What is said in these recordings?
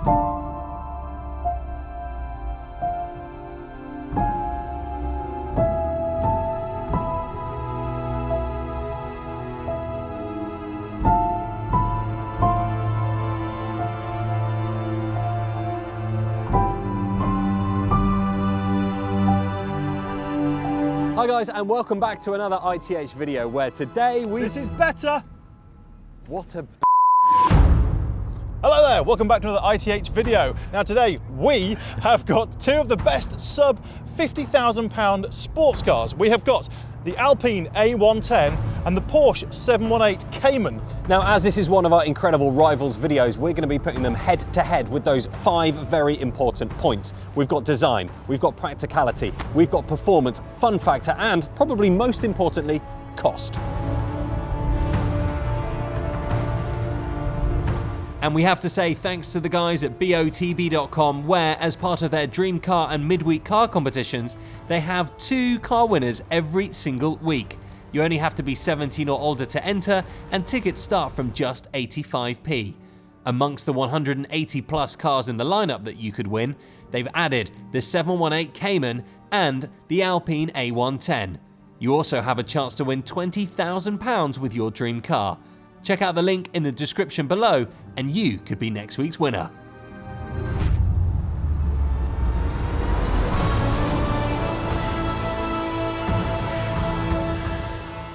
Hi guys, and welcome back to another ITH video where today This is better! What a Hello there, welcome back to another ITH video. Now today we have got two of the best sub £50,000 sports cars. We have got the Alpine A110 and the Porsche 718 Cayman. Now, as this is one of our incredible rivals videos, we're going to be putting them head to head with those 5 very important points. We've got design, we've got practicality, we've got performance, fun factor, and probably most importantly, cost. And we have to say thanks to the guys at botb.com, where as part of their dream car and midweek car competitions, they have 2 car winners every single week. You only have to be 17 or older to enter, and tickets start from just 85p. Amongst the 180 plus cars in the lineup that you could win, they've added the 718 Cayman and the Alpine A110. You also have a chance to win £20,000 with your dream car. Check out the link in the description below and you could be next week's winner.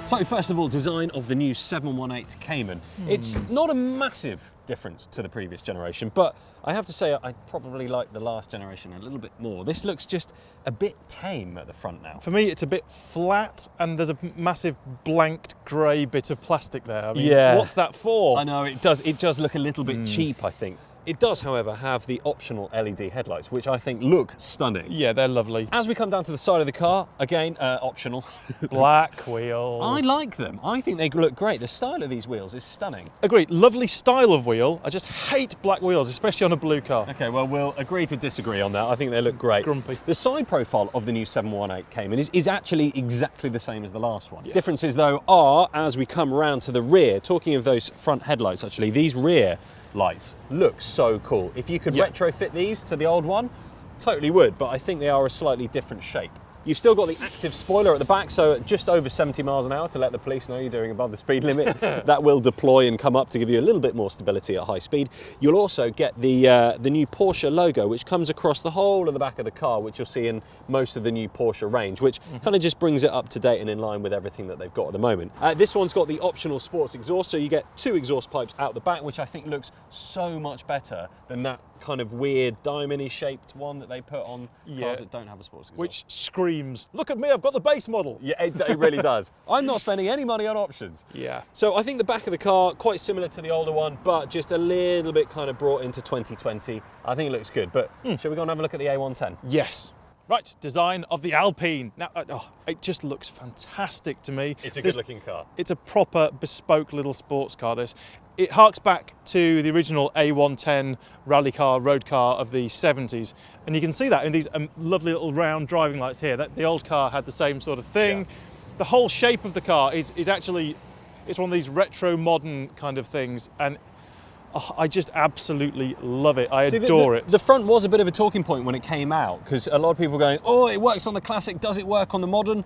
So first of all, design of the new 718 Cayman. It's not a massive difference to the previous generation, but I have to say I probably like the last generation a little bit more. This looks just a bit tame at the front now. For me, it's a bit flat and there's a massive blanked grey bit of plastic there. I mean, Yeah. what's that for? I know, it does look a little bit cheap, I think. It does, however, have the optional LED headlights, which I think look stunning. Yeah, they're lovely. As we come down to the side of the car, again, optional. Black wheels. I like them. I think they look great. The style of these wheels is stunning. Agreed, lovely style of wheel. I just hate black wheels, especially on a blue car. Okay, well, we'll agree to disagree on that. I think they look great. Grumpy. The side profile of the new 718 Cayman is actually exactly the same as the last one. Yes. Differences, though, are as we come round to the rear. Talking of those front headlights, actually, these rear lights look so cool. If you could retrofit these to the old one, totally would, but I think they are a slightly different shape. You've still got the active spoiler at the back, so just over 70 miles an hour to let the police know you're doing above the speed limit. That will deploy and come up to give you a little bit more stability at high speed. You'll also get the new Porsche logo, which comes across the whole of the back of the car, which you'll see in most of the new Porsche range, which kind of just brings it up to date and in line with everything that they've got at the moment. This one's got the optional sports exhaust, so you get 2 exhaust pipes out the back, which I think looks so much better than that kind of weird diamond-y shaped one that they put on cars that don't have a sports exhaust. Which screams, look at me, I've got the base model. Yeah, it really does. I'm not spending any money on options. Yeah. So I think the back of the car, quite similar to the older one, but just a little bit kind of brought into 2020. I think it looks good, but shall we go and have a look at the A110? Yes. Right, design of the Alpine. Now, it just looks fantastic to me. It's a good looking car. It's a proper bespoke little sports car, this. It harks back to the original A110 rally car, road car of the 70s. And you can see that in these lovely little round driving lights here. The old car had the same sort of thing. Yeah. The whole shape of the car is actually, it's one of these retro modern kind of things. And I just absolutely love it. I adore it. The front was a bit of a talking point when it came out, because a lot of people were going, oh, it works on the classic, does it work on the modern?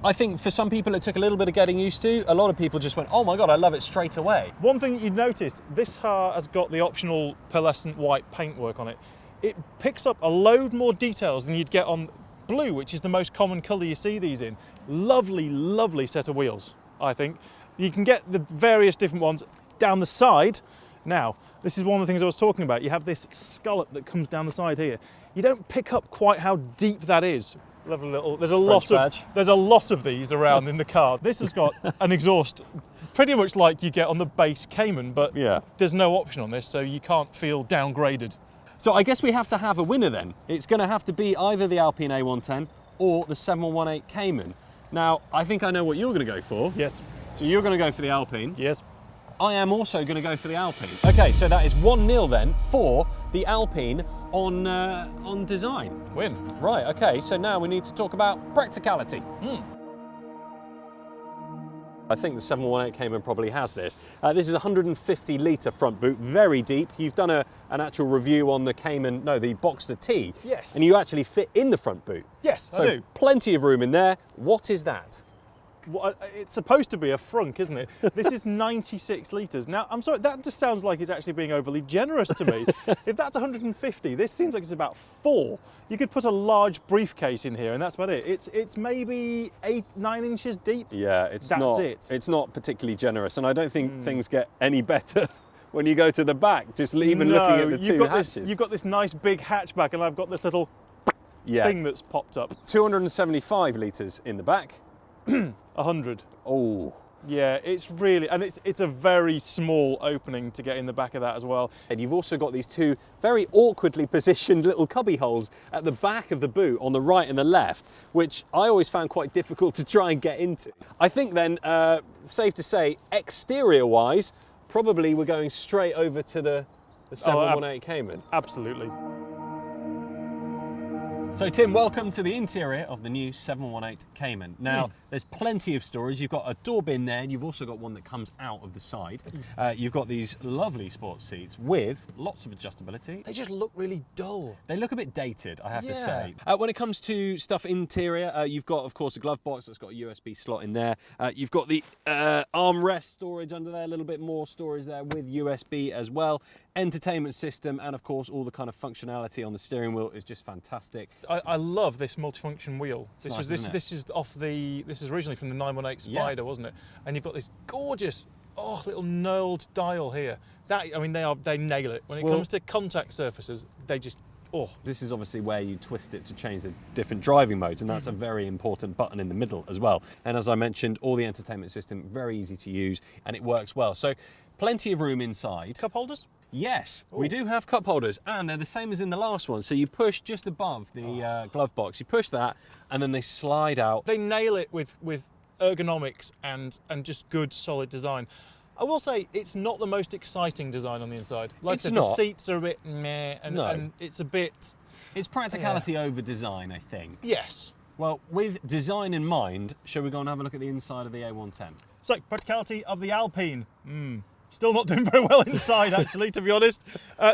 I think for some people it took a little bit of getting used to. A lot of people just went, oh my God, I love it straight away. One thing that you'd notice, this car has got the optional pearlescent white paintwork on it. It picks up a load more details than you'd get on blue, which is the most common colour you see these in. Lovely, lovely set of wheels, I think. You can get the various different ones down the side. Now, this is one of the things I was talking about. You have this scallop that comes down the side here. You don't pick up quite how deep that is. Lovely little, there's a lot of these around in the car. This has got an exhaust pretty much like you get on the base Cayman, but there's no option on this, so you can't feel downgraded. So I guess we have to have a winner then. It's going to have to be either the Alpine A110 or the 718 Cayman. Now, I think I know what you're going to go for. Yes. So you're going to go for the Alpine. Yes. I am also going to go for the Alpine. Okay, so that is 1-0 then for the Alpine on design. Win. Right, okay, so now we need to talk about practicality. I think the 718 Cayman probably has this. This is a 150 litre front boot, very deep. You've done an actual review on the Cayman, no, the Boxster T. Yes. And you actually fit in the front boot. Yes, so I do. Plenty of room in there. What is that? Well, it's supposed to be a frunk, isn't it? This is 96 litres. Now, I'm sorry, that just sounds like it's actually being overly generous to me. If that's 150, this seems like it's about 4. You could put a large briefcase in here and that's about it. It's maybe 8-9 inches deep. Yeah, That's it. It's not particularly generous, and I don't think things get any better when you go to the back, just even looking at the two hatches. You've got this nice big hatchback and I've got this little thing that's popped up. 275 litres in the back. 100. Oh. Yeah, it's really, and it's a very small opening to get in the back of that as well. And you've also got these two very awkwardly positioned little cubby holes at the back of the boot on the right and the left, which I always found quite difficult to try and get into. I think then, safe to say, exterior-wise, probably we're going straight over to the 718 Cayman. Absolutely. So Tim, welcome to the interior of the new 718 Cayman. Now, there's plenty of storage. You've got a door bin there, and you've also got one that comes out of the side. You've got these lovely sports seats with lots of adjustability. They just look really dull. They look a bit dated, I have to say. When it comes to stuff interior, you've got, of course, a glove box that's got a USB slot in there. You've got the armrest storage under there, a little bit more storage there with USB as well. Entertainment system, and of course, all the kind of functionality on the steering wheel is just fantastic. I love this multifunction wheel. This is originally from the 918 Spider, wasn't it? And you've got this gorgeous little knurled dial here. They nail it. When it comes to contact surfaces, they just This is obviously where you twist it to change the different driving modes, and that's a very important button in the middle as well. And as I mentioned, all the entertainment system, very easy to use, and it works well. So plenty of room inside. Cup holders? Yes, we do have cup holders, and they're the same as in the last one. So you push just above the glove box, you push that, and then they slide out. They nail it with ergonomics and just good, solid design. I will say it's not the most exciting design on the inside. Like It's I said, not. The seats are a bit meh, and it's a bit... It's practicality over design, I think. Yes. Well, with design in mind, shall we go and have a look at the inside of the A110? So, practicality of the Alpine. Still not doing very well inside, actually, to be honest.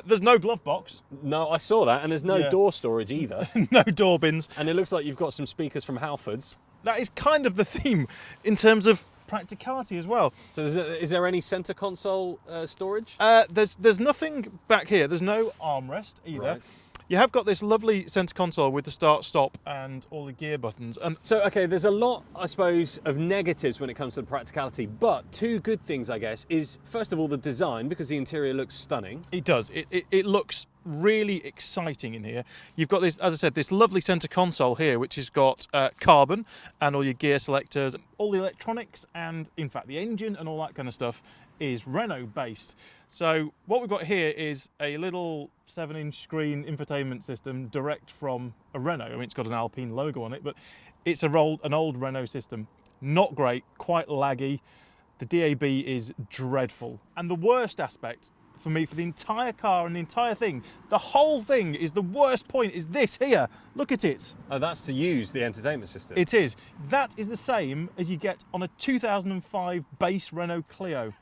There's no glove box. No, I saw that, and there's no door storage either. No door bins. And it looks like you've got some speakers from Halfords. That is kind of the theme in terms of practicality as well. So is there any centre console storage? There's nothing back here. There's no armrest either. Right. You have got this lovely centre console with the start, stop, and all the gear buttons. And So, okay, there's a lot, I suppose, of negatives when it comes to the practicality, but two good things, I guess, is, first of all, the design, because the interior looks stunning. it does. It looks really exciting in here. You've got this, as I said, this lovely centre console here, which has got carbon and all your gear selectors, all the electronics, and in fact the engine and all that kind of stuff is Renault based. So what we've got here is a little 7-inch screen infotainment system direct from a Renault. I mean, it's got an Alpine logo on it, but it's an old Renault system. Not great, quite laggy. The DAB is dreadful. And the worst aspect for me, for the entire car and the entire thing, the whole thing is the worst point, is this here. Look at it. Oh, that's to use the entertainment system. It is. That is the same as you get on a 2005 base Renault Clio.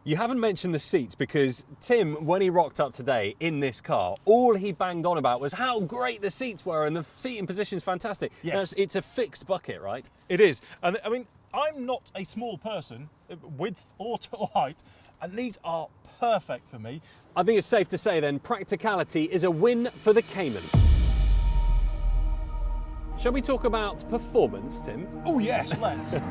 You haven't mentioned the seats, because Tim, when he rocked up today in this car, all he banged on about was how great the seats were, and the seating position is fantastic. Yes. Now, it's a fixed bucket, right? It is. And I mean, I'm not a small person, width or height, and these are perfect for me. I think it's safe to say then, practicality is a win for the Cayman. Shall we talk about performance, Tim? Oh yes, let's.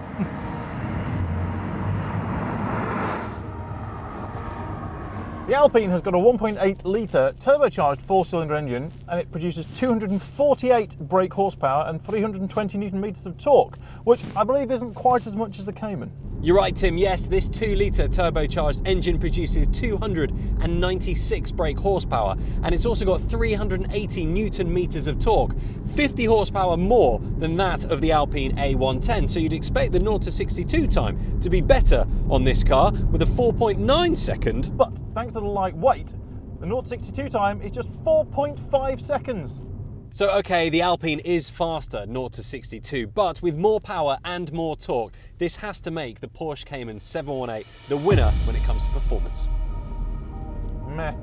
The Alpine has got a 1.8 litre turbocharged 4-cylinder engine, and it produces 248 brake horsepower and 320 newton meters of torque, which I believe isn't quite as much as the Cayman. You're right, Tim. Yes, this 2-litre turbocharged engine produces 296 brake horsepower, and it's also got 380 newton meters of torque, 50 horsepower more than that of the Alpine A110. So you'd expect the 0 to 62 time to be better on this car with a 4.9 second. But thanks to the light weight, the 0 to 62 time is just 4.5 seconds. So okay, the Alpine is faster, 0 to 62, but with more power and more torque, this has to make the Porsche Cayman 718 the winner when it comes to performance. Meh.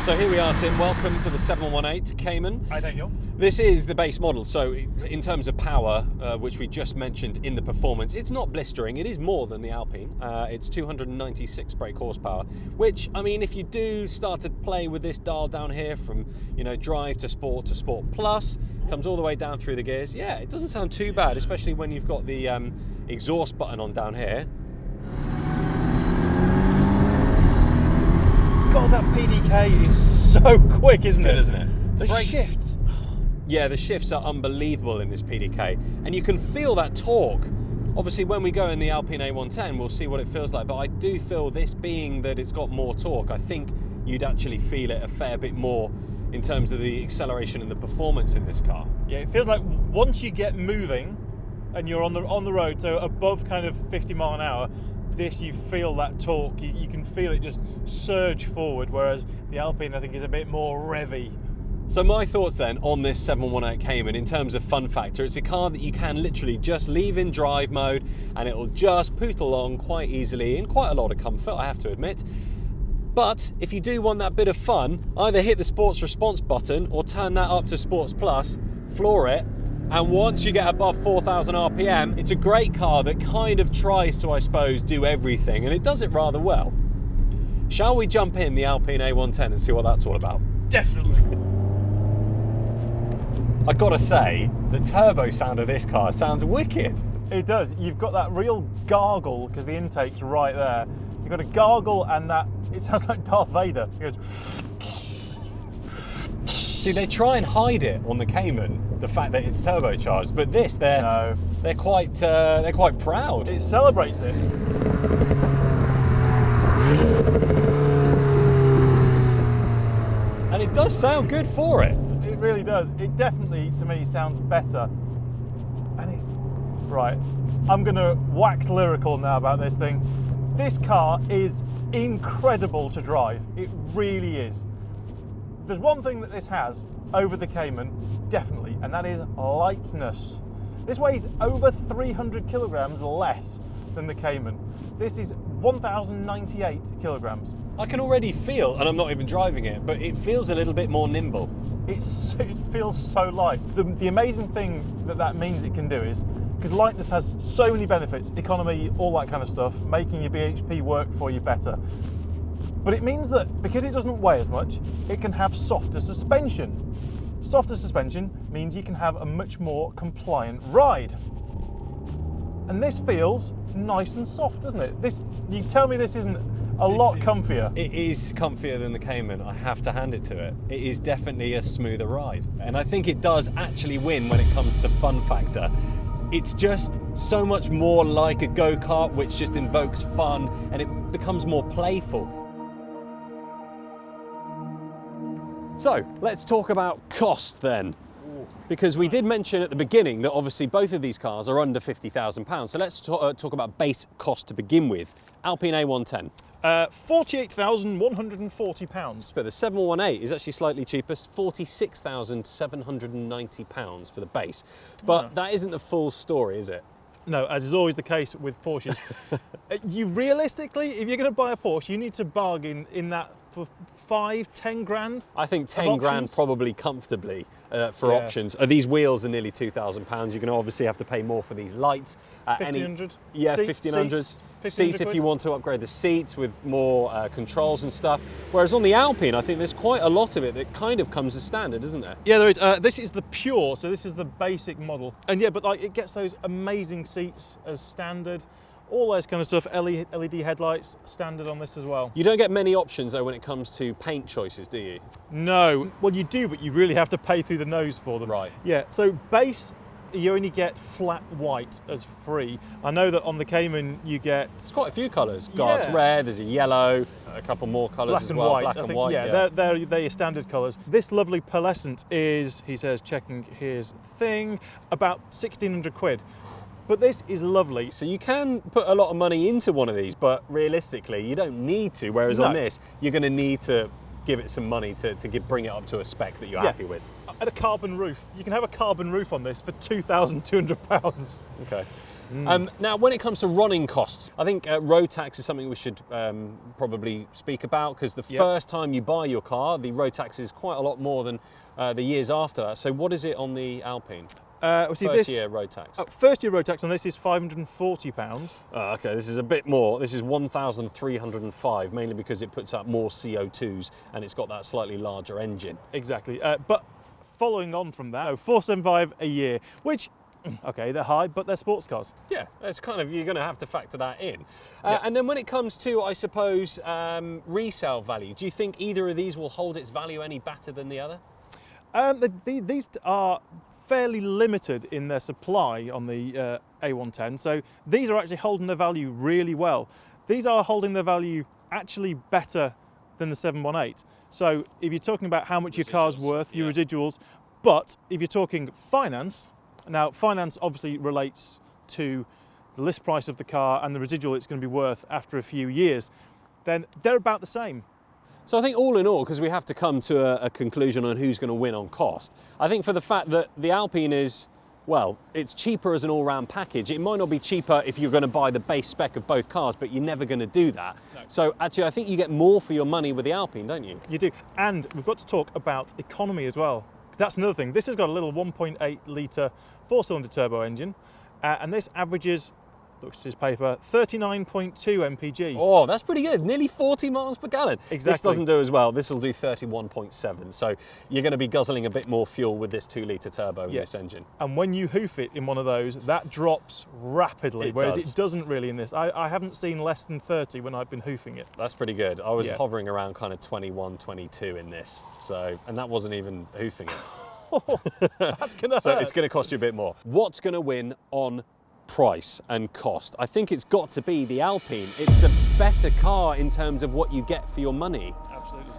So here we are, Tim. Welcome to the 718 Cayman. Hi, Daniel. This is the base model, so in terms of power, which we just mentioned in the performance, it's not blistering. It is more than the Alpine. It's 296 brake horsepower, which, I mean, if you do start to play with this dial down here from, you know, drive to Sport Plus, comes all the way down through the gears. Yeah, it doesn't sound too bad, especially when you've got the exhaust button on down here. God, that PDK is so quick, isn't it? Isn't it? The shifts. Yeah, the shifts are unbelievable in this PDK, and you can feel that torque. Obviously, when we go in the Alpine A110, we'll see what it feels like, but I do feel this being that it's got more torque, I think you'd actually feel it a fair bit more in terms of the acceleration and the performance in this car. Yeah, it feels like once you get moving and you're on the road, so above kind of 50 mile an hour, this, you feel that torque, you can feel it just surge forward, whereas the Alpine, I think, is a bit more revvy. So my thoughts then on this 718 Cayman in terms of fun factor, it's a car that you can literally just leave in drive mode and it'll just poot along quite easily in quite a lot of comfort, I have to admit. But if you do want that bit of fun, either hit the Sports Response button or turn that up to Sports Plus, floor it, and once you get above 4,000 RPM, it's a great car that kind of tries to, I suppose, do everything, and it does it rather well. Shall we jump in the Alpine A110 and see what that's all about? Definitely. I gotta say, the turbo sound of this car sounds wicked. It does. You've got that real gargle, because the intake's right there. You've got a gargle, and that, it sounds like Darth Vader. It goes... See, they try and hide it on the Cayman, the fact that it's turbocharged, but this, they're quite proud. It celebrates it. And it does sound good for it. It really does. It definitely, to me, sounds better. And it's right. I'm gonna wax lyrical now about this thing. This car is incredible to drive. It really is. There's one thing that this has over the Cayman, definitely, and that is lightness. This weighs over 300 kilograms less than the Cayman. This is 1,098 kilograms. I can already feel, and I'm not even driving it, but it feels a little bit more nimble. It feels so light. The amazing thing that means it can do is, because lightness has so many benefits, economy, all that kind of stuff, making your BHP work for you better. But it means that because it doesn't weigh as much, it can have softer suspension. Softer suspension means you can have a much more compliant ride. And this feels nice and soft, doesn't it? You tell me this isn't a lot comfier. It is comfier than the Cayman, I have to hand it to it. It is definitely a smoother ride. And I think it does actually win when it comes to fun factor. It's just so much more like a go-kart, which just invokes fun and it becomes more playful. So let's talk about cost then, because we did mention at the beginning that obviously both of these cars are under £50,000. So let's talk about base cost to begin with. Alpine A110. £48,140. But the 718 is actually slightly cheaper, £46,790 for the base. But that isn't the full story, is it? No, as is always the case with Porsches. You realistically, if you're going to buy a Porsche, you need to bargain in that for 5-10 grand. I think 10 grand probably comfortably for options. These wheels are nearly £2,000. You're going to obviously have to pay more for these lights. 1,500. Yeah, Seats, 1,500. Seats if you want to upgrade the seats with more controls and stuff. Whereas on the Alpine, I think there's quite a lot of it that kind of comes as standard, isn't there? Yeah, there is. This is the Pure, so this is the basic model. And yeah, but like it gets those amazing seats as standard. All those kind of stuff, LED headlights, standard on this as well. You don't get many options though when it comes to paint choices, do you? No. Well, you do, but you really have to pay through the nose for them. Right. Yeah, so base, you only get flat white as free. I know that on the Cayman you get... There's quite a few colours. God's red, there's a yellow, a couple more colours as well. Black and white. Yeah, they're your standard colours. This lovely pearlescent is, he says, checking his thing, about 1,600 quid. But this is lovely. So you can put a lot of money into one of these, but realistically, you don't need to. Whereas on this, you're going to need to give it some money to bring it up to a spec that you're happy with. And a carbon roof. You can have a carbon roof on this for £2,200. Okay. Now, when it comes to running costs, I think road tax is something we should probably speak about, because the first time you buy your car, the road tax is quite a lot more than the years after that. So what is it on the Alpine? First year road tax. First year road tax on this is £540. Okay, this is a bit more. This is 1,305, mainly because it puts out more CO2s and it's got that slightly larger engine. Exactly. But following on from that, £475 a year, which, okay, they're high, but they're sports cars. Yeah, it's kind of, you're going to have to factor that in. And then when it comes to, I suppose, resale value, do you think either of these will hold its value any better than the other? These are fairly limited in their supply on the A110, so these are actually holding their value really well. These are holding their value actually better than the 718. So if you're talking about how much your car's worth, your residuals, but if you're talking finance, now finance obviously relates to the list price of the car and the residual it's going to be worth after a few years, then they're about the same. So I think all in all, because we have to come to a conclusion on who's going to win on cost, I think for the fact that the Alpine is, well, it's cheaper as an all-round package. It might not be cheaper if you're going to buy the base spec of both cars, but you're never going to do that. No. So actually, I think you get more for your money with the Alpine, don't you? You do. And we've got to talk about economy as well, because that's another thing. This has got a little 1.8 litre four-cylinder turbo engine, and this averages, looks at his paper, 39.2 mpg. Oh, that's pretty good. Nearly 40 miles per gallon. Exactly. This doesn't do as well. This will do 31.7. So you're going to be guzzling a bit more fuel with this 2-litre turbo in this engine. And when you hoof it in one of those, that drops rapidly, whereas it doesn't really in this. I haven't seen less than 30 when I've been hoofing it. That's pretty good. I was hovering around kind of 21, 22 in this. So, and that wasn't even hoofing it. That's going to hurt. So it's going to cost you a bit more. What's going to win on price and cost? I think it's got to be the Alpine. It's a better car in terms of what you get for your money. Absolutely.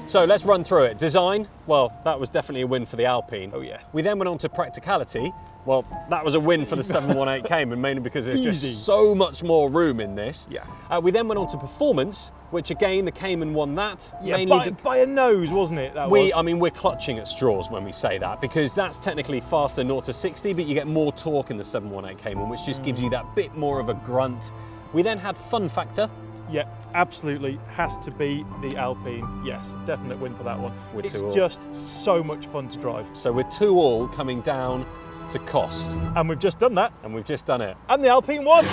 So let's run through it. Design, well, that was definitely a win for the Alpine. Oh yeah. We then went on to practicality. Well, that was a win for the 718 Cayman, mainly because there's just so much more room in this. Yeah. We then went on to performance, which again, the Cayman won that. Yeah, by a nose, wasn't it? I mean, we're clutching at straws when we say that, because that's technically faster 0 to 60, but you get more torque in the 718 Cayman, which just gives you that bit more of a grunt. We then had fun factor. Yeah, absolutely has to be the Alpine. Yes, definite win for that one. It's just so much fun to drive. So we're 2-2 coming down to cost. And we've just done that. And we've just done it. And the Alpine won!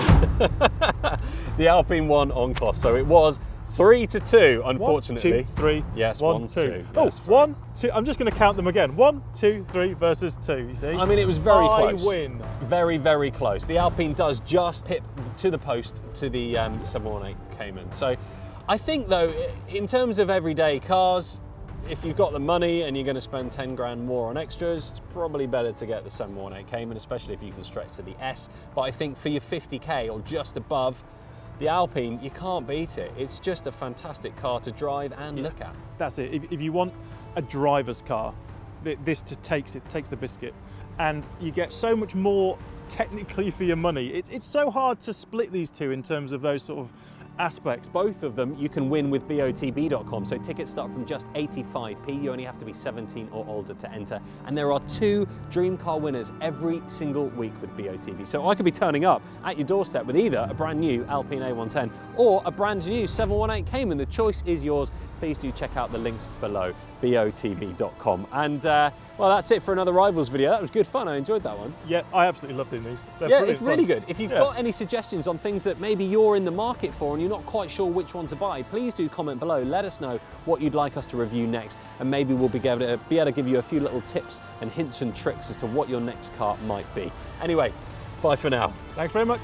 The Alpine won on cost. So it was 3-2, unfortunately. 1, 2, 3. Yes, 1, 2. Oh, yes, 1, 2. I'm just going to count them again. 1, 2, 3 versus 2, you see? I mean, it was very close. I win. Very, very close. The Alpine does just hit to the post to the 718 Cayman. So I think, though, in terms of everyday cars, if you've got the money and you're going to spend 10 grand more on extras, it's probably better to get the 718 Cayman, especially if you can stretch to the S. But I think for your 50k or just above, the Alpine, you can't beat it. It's just a fantastic car to drive and look at. That's it. If you want a driver's car, this just takes the biscuit. And you get so much more technically for your money. It's so hard to split these two in terms of those sort of aspects. Both of them you can win with BOTB.com, so tickets start from just 85p. You only have to be 17 or older to enter, and there are 2 dream car winners every single week with BOTB. So I could be turning up at your doorstep with either a brand new Alpine A110 or a brand new 718 Cayman. The choice is yours. Please do check out the links below, BOTB.com. And well, that's it for another Rivals video. That was good fun. I enjoyed that one. Yeah, I absolutely love doing these. Yeah, it's really good. If you've got any suggestions on things that maybe you're in the market for and you're not quite sure which one to buy, please do comment below. Let us know what you'd like us to review next, and maybe we'll be able to give you a few little tips and hints and tricks as to what your next car might be. Anyway, bye for now. Thanks very much.